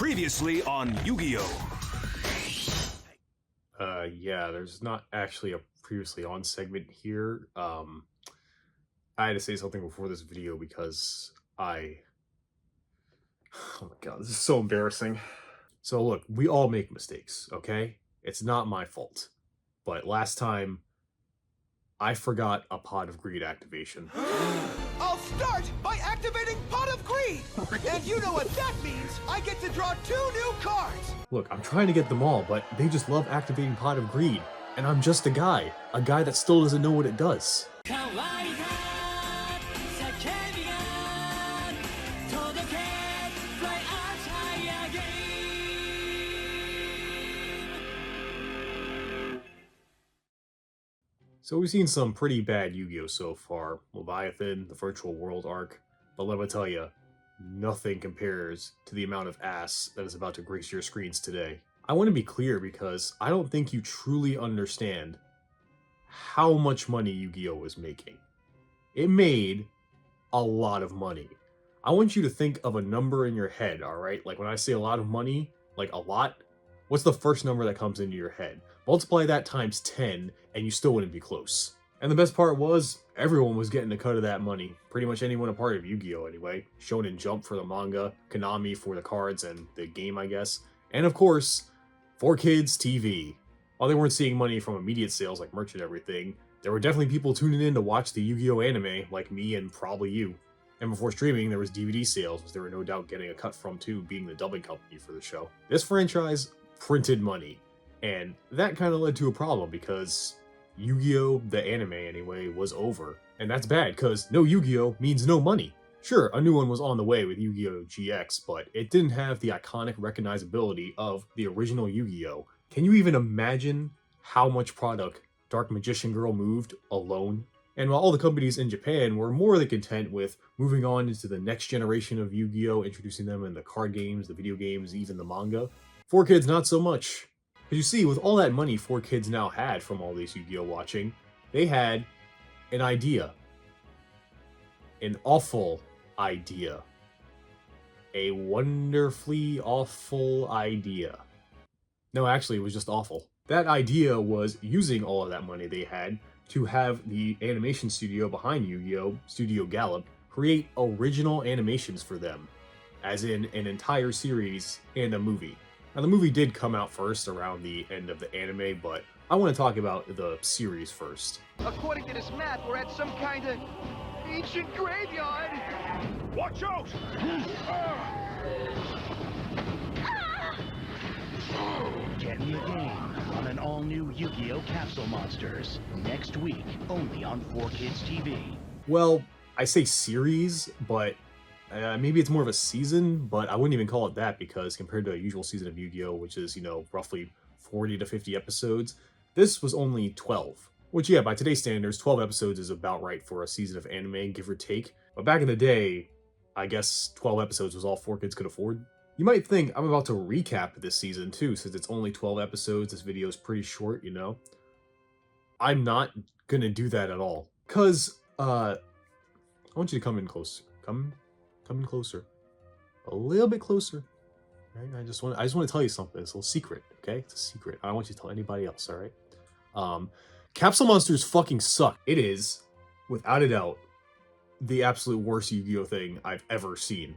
Previously on Yu-Gi-Oh! Yeah, there's not actually a previously on segment here. I had to say something before this video because oh my god, this is so embarrassing. So look, we all make mistakes, okay? It's not my fault. But last time, I forgot a Pot of Greed activation. I'll start by activating Pot of Greed! And you know what that means! I get to draw 2 new cards! Look, I'm trying to get them all, but they just love activating Pot of Greed. And I'm just a guy that still doesn't know what it does. So we've seen some pretty bad Yu-Gi-Oh so far. Leviathan, the Virtual World arc, but let me tell you, nothing compares to the amount of ass that is about to grace your screens today. I want to be clear because I don't think you truly understand how much money Yu-Gi-Oh is making. It made a lot of money. I want you to think of a number in your head, alright? Like when I say a lot of money, like a lot, what's the first number that comes into your head? Multiply that times 10, and you still wouldn't be close. And the best part was, everyone was getting a cut of that money. Pretty much anyone a part of Yu-Gi-Oh! Anyway. Shonen Jump for the manga, Konami for the cards and the game, I guess. And of course, 4Kids TV. While they weren't seeing money from immediate sales like merch and everything, there were definitely people tuning in to watch the Yu-Gi-Oh! Anime, like me and probably you. And before streaming, there was DVD sales, which they were no doubt getting a cut from too, being the dubbing company for the show. This franchise printed money. And that kind of led to a problem because Yu-Gi-Oh! The anime anyway was over. And that's bad because no Yu-Gi-Oh! Means no money. Sure, a new one was on the way with Yu-Gi-Oh! GX, but it didn't have the iconic recognizability of the original Yu-Gi-Oh! Can you even imagine how much product Dark Magician Girl moved alone? And while all the companies in Japan were more than content with moving on into the next generation of Yu-Gi-Oh! Introducing them in the card games, the video games, even the manga, 4Kids not so much. Because you see, with all that money 4Kids now had from all these Yu-Gi-Oh! Watching, they had an idea. An awful idea. A wonderfully awful idea. No, actually, it was just awful. That idea was using all of that money they had to have the animation studio behind Yu-Gi-Oh!, Studio Gallop, create original animations for them. As in an entire series and a movie. Now, the movie did come out first around the end of the anime, but I want to talk about the series first. According to this map, we're at some kind of ancient graveyard! Watch out! Get me a game on an all-new Yu-Gi-Oh! Capsule Monsters next week, only on 4Kids TV. Well, I say series, but maybe it's more of a season, but I wouldn't even call it that because compared to a usual season of Yu-Gi-Oh!, which is, roughly 40 to 50 episodes, this was only 12. Which, yeah, by today's standards, 12 episodes is about right for a season of anime, give or take. But back in the day, I guess 12 episodes was all 4Kids could afford. You might think I'm about to recap this season too, since it's only 12 episodes, this video is pretty short, I'm not gonna do that at all. Cause, I want you to come in closer. Come in closer. A little bit closer. Right? I just want to tell you something. It's a little secret, okay? It's a secret. I don't want you to tell anybody else, alright? Capsule Monsters fucking suck. It is, without a doubt, the absolute worst Yu-Gi-Oh! Thing I've ever seen.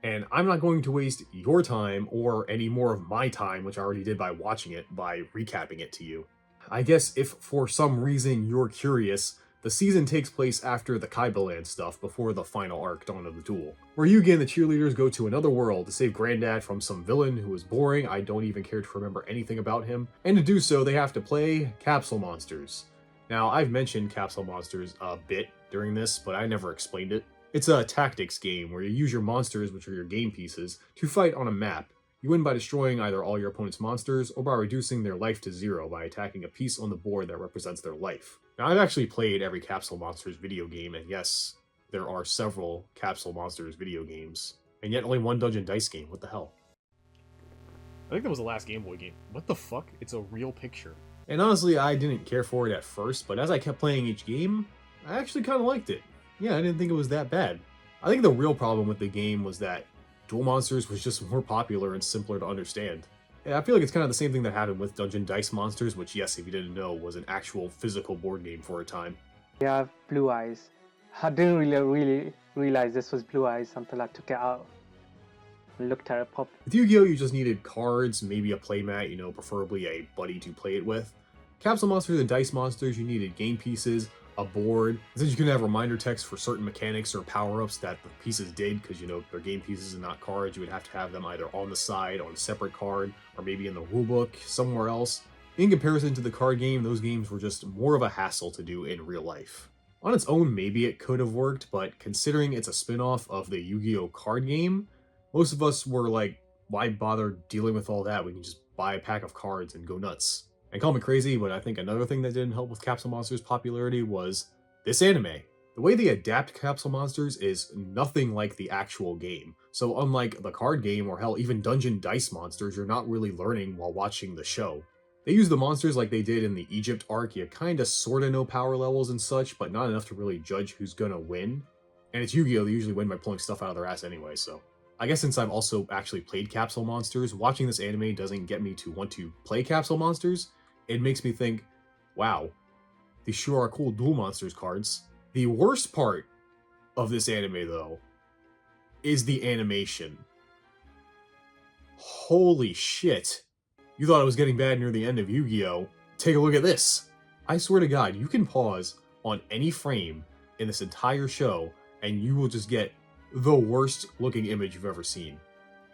And I'm not going to waste your time or any more of my time, which I already did by watching it, by recapping it to you. I guess if for some reason you're curious, the season takes place after the Kaibaland stuff before the final arc, Dawn of the Duel, where Yugi and the cheerleaders go to another world to save Granddad from some villain who is boring, I don't even care to remember anything about him, and to do so they have to play Capsule Monsters. Now, I've mentioned Capsule Monsters a bit during this, but I never explained it. It's a tactics game where you use your monsters, which are your game pieces, to fight on a map. You win by destroying either all your opponent's monsters or by reducing their life to 0 by attacking a piece on the board that represents their life. Now, I've actually played every Capsule Monsters video game, and yes, there are several Capsule Monsters video games, and yet only one Dungeon Dice game. What the hell? I think that was the last Game Boy game. What the fuck? It's a real picture. And honestly, I didn't care for it at first, but as I kept playing each game, I actually kind of liked it. Yeah, I didn't think it was that bad. I think the real problem with the game was that Duel Monsters was just more popular and simpler to understand. Yeah, I feel like it's kind of the same thing that happened with Dungeon Dice Monsters, which, yes, if you didn't know, was an actual physical board game for a time. You have Blue Eyes. I didn't really realize this was Blue Eyes until I took it out and looked at it pop. With Yu-Gi-Oh, you just needed cards, maybe a playmat, you know, preferably a buddy to play it with. Capsule Monsters and Dice Monsters, you needed game pieces, a board, and since you couldn't have reminder text for certain mechanics or power-ups that the pieces did, because, you know, they're game pieces and not cards, you would have to have them either on the side, on a separate card, or maybe in the rulebook, somewhere else. In comparison to the card game, those games were just more of a hassle to do in real life. On its own, maybe it could have worked, but considering it's a spin-off of the Yu-Gi-Oh card game, most of us were like, why bother dealing with all that? We can just buy a pack of cards and go nuts. And call me crazy, but I think another thing that didn't help with Capsule Monsters' popularity was this anime. The way they adapt Capsule Monsters is nothing like the actual game. So unlike the card game, or hell, even Dungeon Dice Monsters, you're not really learning while watching the show. They use the monsters like they did in the Egypt arc. You kinda sorta know power levels and such, but not enough to really judge who's gonna win. And it's Yu-Gi-Oh! They usually win by pulling stuff out of their ass anyway, so. I guess since I've also actually played Capsule Monsters, watching this anime doesn't get me to want to play Capsule Monsters. It makes me think, wow, these sure are cool Duel Monsters cards. The worst part of this anime, though, is the animation. Holy shit. You thought it was getting bad near the end of Yu-Gi-Oh! Take a look at this. I swear to God, you can pause on any frame in this entire show, and you will just get the worst looking image you've ever seen.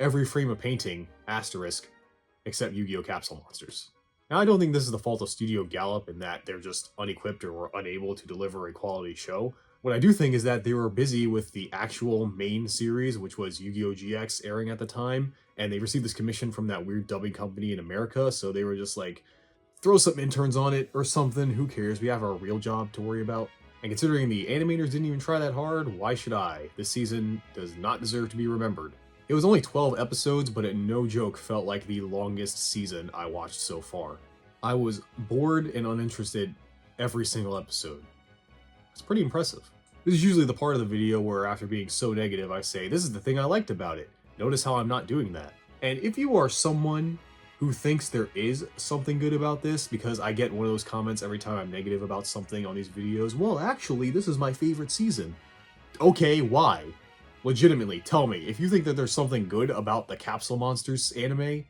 Every frame of painting, asterisk, except Yu-Gi-Oh! Capsule Monsters. Now, I don't think this is the fault of Studio Gallop in that they're just unequipped or were unable to deliver a quality show. What I do think is that they were busy with the actual main series, which was Yu-Gi-Oh! GX airing at the time, and they received this commission from that weird dubbing company in America, so they were just like, throw some interns on it or something, who cares, we have our real job to worry about. And considering the animators didn't even try that hard, why should I? This season does not deserve to be remembered. It was only 12 episodes, but it no joke felt like the longest season I watched so far. I was bored and uninterested every single episode. It's pretty impressive. This is usually the part of the video where after being so negative I say, this is the thing I liked about it. Notice how I'm not doing that. And if you are someone who thinks there is something good about this, because I get one of those comments every time I'm negative about something on these videos, well actually this is my favorite season. Okay, why? Legitimately, tell me, if you think that there's something good about the Capsule Monsters anime,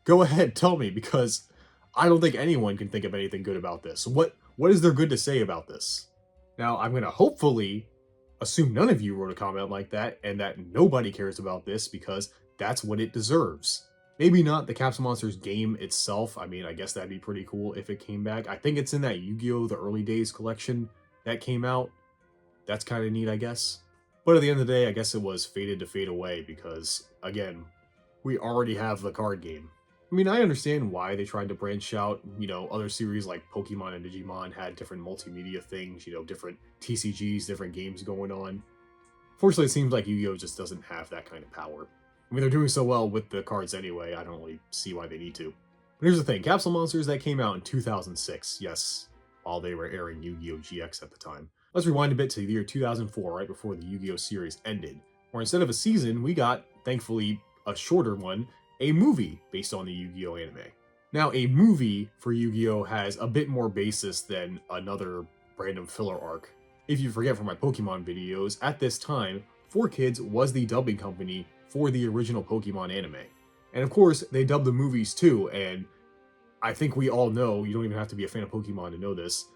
go ahead, tell me, because I don't think anyone can think of anything good about this. What is there good to say about this? Now, I'm gonna hopefully assume none of you wrote a comment like that, and that nobody cares about this, because that's what it deserves. Maybe not the Capsule Monsters game itself. I mean, I guess that'd be pretty cool if it came back. I think it's in that Yu-Gi-Oh! The Early Days collection that came out. That's kind of neat, I guess. But at the end of the day, I guess it was fated to fade away because, again, we already have the card game. I mean, I understand why they tried to branch out. You know, other series like Pokémon and Digimon had different multimedia things, you know, different TCGs, different games going on. Fortunately, it seems like Yu-Gi-Oh! Just doesn't have that kind of power. I mean, they're doing so well with the cards anyway, I don't really see why they need to. But here's the thing, Capsule Monsters, that came out in 2006, yes, while they were airing Yu-Gi-Oh! GX at the time. Let's rewind a bit to the year 2004, right before the Yu-Gi-Oh! Series ended, where instead of a season, we got, thankfully, a shorter one, a movie based on the Yu-Gi-Oh! Anime. Now, a movie for Yu-Gi-Oh! Has a bit more basis than another random filler arc. If you forget from my Pokemon videos, at this time, 4Kids was the dubbing company for the original Pokemon anime. And of course, they dubbed the movies too, and I think we all know, you don't even have to be a fan of Pokemon to know this,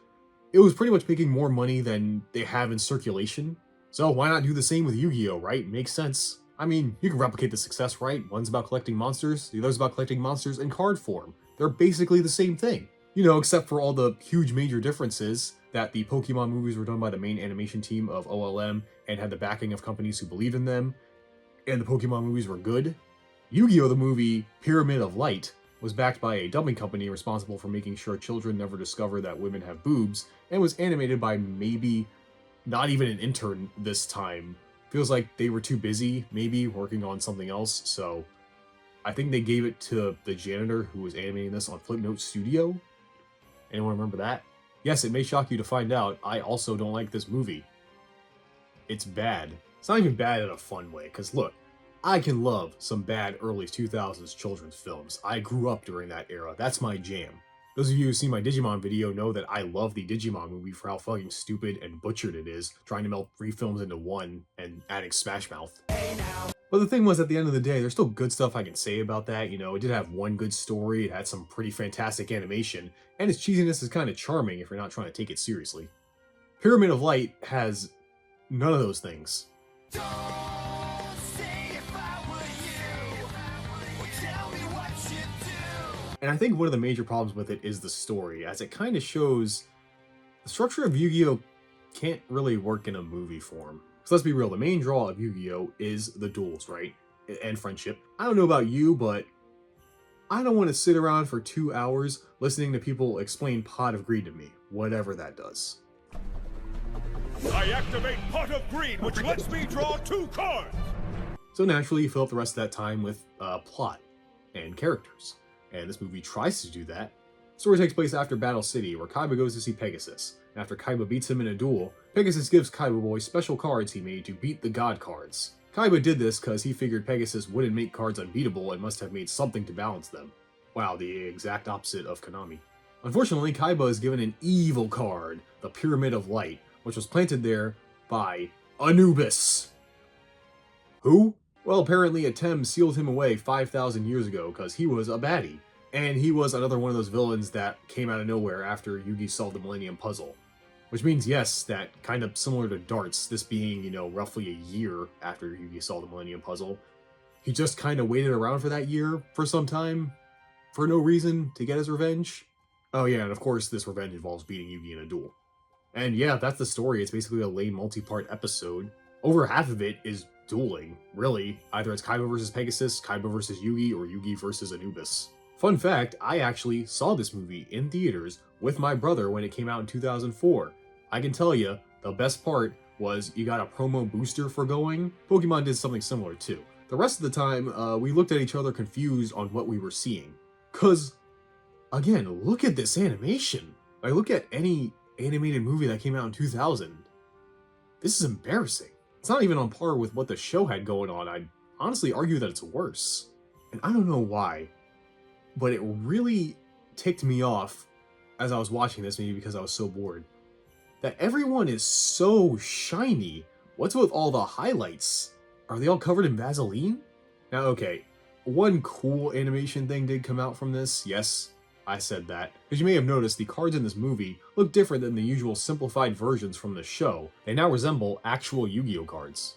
it was pretty much making more money than they have in circulation. So why not do the same with Yu-Gi-Oh!, right? Makes sense. I mean, you can replicate the success, right? One's about collecting monsters, the other's about collecting monsters in card form. They're basically the same thing. You know, except for all the huge major differences that the Pokemon movies were done by the main animation team of OLM and had the backing of companies who believed in them, and the Pokemon movies were good. Yu-Gi-Oh! The movie Pyramid of Light was backed by a dubbing company responsible for making sure children never discover that women have boobs, and was animated by maybe not even an intern this time. Feels like they were too busy, maybe, working on something else, so I think they gave it to the janitor who was animating this on Flipnote Studio. Anyone remember that? Yes, it may shock you to find out, I also don't like this movie. It's bad. It's not even bad in a fun way, because look, I can love some bad early 2000s children's films. I grew up during that era. That's my jam. Those of you who see my Digimon video know that I love the Digimon movie for how fucking stupid and butchered it is, trying to melt 3 films into one and adding Smash Mouth. But the thing was, at the end of the day, there's still good stuff I can say about that. You know, it did have one good story, it had some pretty fantastic animation, and its cheesiness is kind of charming if you're not trying to take it seriously. Pyramid of Light has none of those things. And I think one of the major problems with it is the story, as it kind of shows the structure of Yu-Gi-Oh! Can't really work in a movie form. So let's be real, the main draw of Yu-Gi-Oh! Is the duels, right? And friendship. I don't know about you, but I don't want to sit around for 2 hours listening to people explain Pot of Greed to me, whatever that does. I activate Pot of Greed, which lets me draw 2 cards! So naturally, you fill up the rest of that time with plot and characters. And this movie tries to do that. The story takes place after Battle City, where Kaiba goes to see Pegasus. And after Kaiba beats him in a duel, Pegasus gives Kaiba Boy special cards he made to beat the God cards. Kaiba did this because he figured Pegasus wouldn't make cards unbeatable and must have made something to balance them. Wow, the exact opposite of Konami. Unfortunately, Kaiba is given an evil card, the Pyramid of Light, which was planted there by Anubis. Who? Well, apparently Atem sealed him away 5,000 years ago because he was a baddie. And he was another one of those villains that came out of nowhere after Yugi solved the Millennium Puzzle. Which means, yes, that kind of similar to Darts, this being, you know, roughly a year after Yugi solved the Millennium Puzzle, he just kind of waited around for that year for some time, for no reason, to get his revenge. Oh yeah, and of course this revenge involves beating Yugi in a duel. And yeah, that's the story. It's basically a lame multi-part episode. Over half of it is dueling, really. Either it's Kaiba versus Pegasus, Kaiba versus Yugi, or Yugi versus Anubis. Fun fact, I actually saw this movie in theaters with my brother when it came out in 2004. I can tell you, the best part was you got a promo booster for going. Pokemon did something similar too. The rest of the time, we looked at each other confused on what we were seeing. Cause, again, look at this animation. Like, look at any animated movie that came out in 2000. This is embarrassing. It's not even on par with what the show had going on. I'd honestly argue that it's worse. And I don't know why, but it really ticked me off as I was watching this, maybe because I was so bored, that everyone is so shiny. What's with all the highlights? Are they all covered in Vaseline? Now, okay, one cool animation thing did come out from this. Yes, I said that. Because you may have noticed the cards in this movie look different than the usual simplified versions from the show. They now resemble actual Yu-Gi-Oh cards.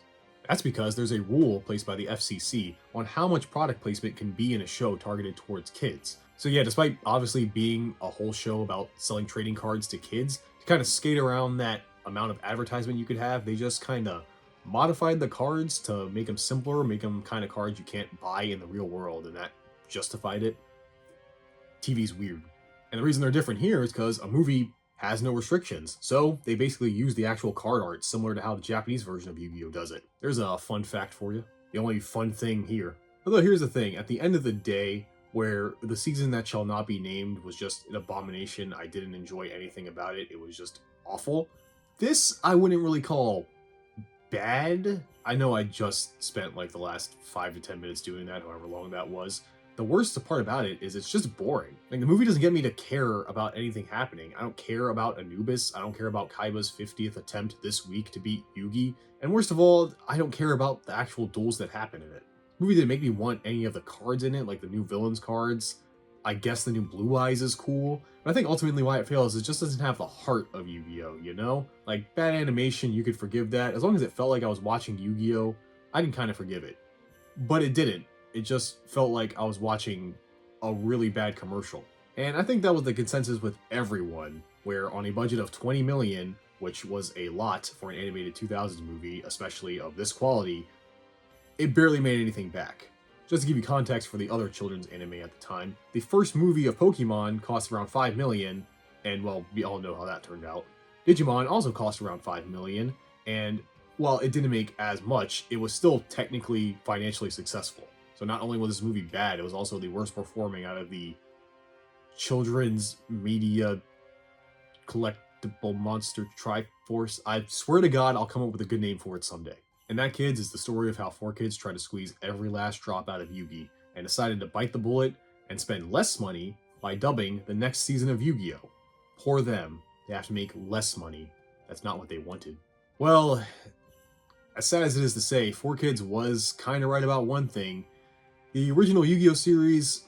That's because there's a rule placed by the FCC on how much product placement can be in a show targeted towards kids. So yeah, despite obviously being a whole show about selling trading cards to kids, to kind of skate around that amount of advertisement you could have, they just kind of modified the cards to make them simpler, make them kind of cards you can't buy in the real world, and that justified it. TV's weird. And the reason they're different here is because a movie has no restrictions, so they basically use the actual card art similar to how the Japanese version of Yu-Gi-Oh does it. There's a fun fact for you. The only fun thing here. Although here's the thing, at the end of the day, where the season that shall not be named was just an abomination, I didn't enjoy anything about it, it was just awful. This I wouldn't really call bad. I know I just spent like the last 5 to 10 minutes doing that, however long that was. The worst part about it is it's just boring. Like, the movie doesn't get me to care about anything happening. I don't care about Anubis. I don't care about Kaiba's 50th attempt this week to beat Yugi. And worst of all, I don't care about the actual duels that happen in it. The movie didn't make me want any of the cards in it, like the new villains cards. I guess the new Blue Eyes is cool. But I think ultimately why it fails is it just doesn't have the heart of Yu-Gi-Oh, you know? Like, bad animation, you could forgive that. As long as it felt like I was watching Yu-Gi-Oh, I can kind of forgive it. But it didn't. It just felt like I was watching a really bad commercial. And I think that was the consensus with everyone, where on a budget of 20 million, which was a lot for an animated 2000s movie, especially of this quality, it barely made anything back. Just to give you context for the other children's anime at the time, the first movie of Pokemon cost around 5 million, and well, we all know how that turned out. Digimon also cost around 5 million, and while it didn't make as much, it was still technically financially successful. So not only was this movie bad, it was also the worst performing out of the children's media collectible monster Triforce. I swear to God, I'll come up with a good name for it someday. And that, kids, is the story of how 4Kids tried to squeeze every last drop out of Yugi and decided to bite the bullet and spend less money by dubbing the next season of Yu-Gi-Oh! Poor them, they have to make less money. That's not what they wanted. Well, as sad as it is to say, 4Kids was kind of right about one thing. The original Yu-Gi-Oh! Series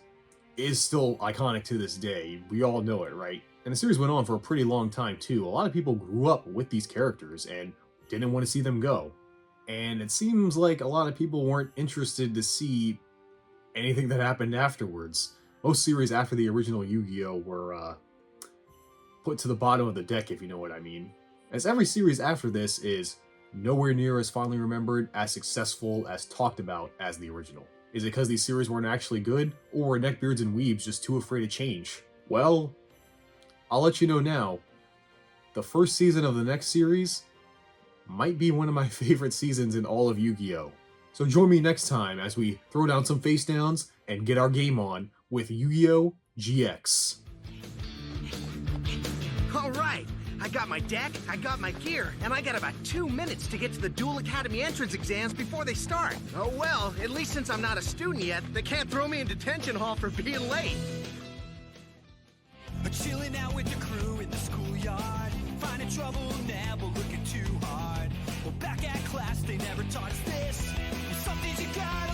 is still iconic to this day. We all know it, right? And the series went on for a pretty long time too. A lot of people grew up with these characters and didn't want to see them go. And it seems like a lot of people weren't interested to see anything that happened afterwards. Most series after the original Yu-Gi-Oh! Were put to the bottom of the deck, if you know what I mean. As every series after this is nowhere near as fondly remembered, as successful, as talked about as the original. Is it because these series weren't actually good, or were neckbeards and weebs just too afraid to change? Well, I'll let you know now. The first season of the next series might be one of my favorite seasons in all of Yu-Gi-Oh! So join me next time as we throw down some face downs and get our game on with Yu-Gi-Oh! GX. Alright, I got my deck, I got my gear, and I got about 2 minutes to get to the Duel Academy entrance exams before they start. Oh well, at least since I'm not a student yet, they can't throw me in detention hall for being late. Chilling out with the crew in the schoolyard, finding trouble, never looking too hard. Well, back at class, they never taught us this. Some things you gotta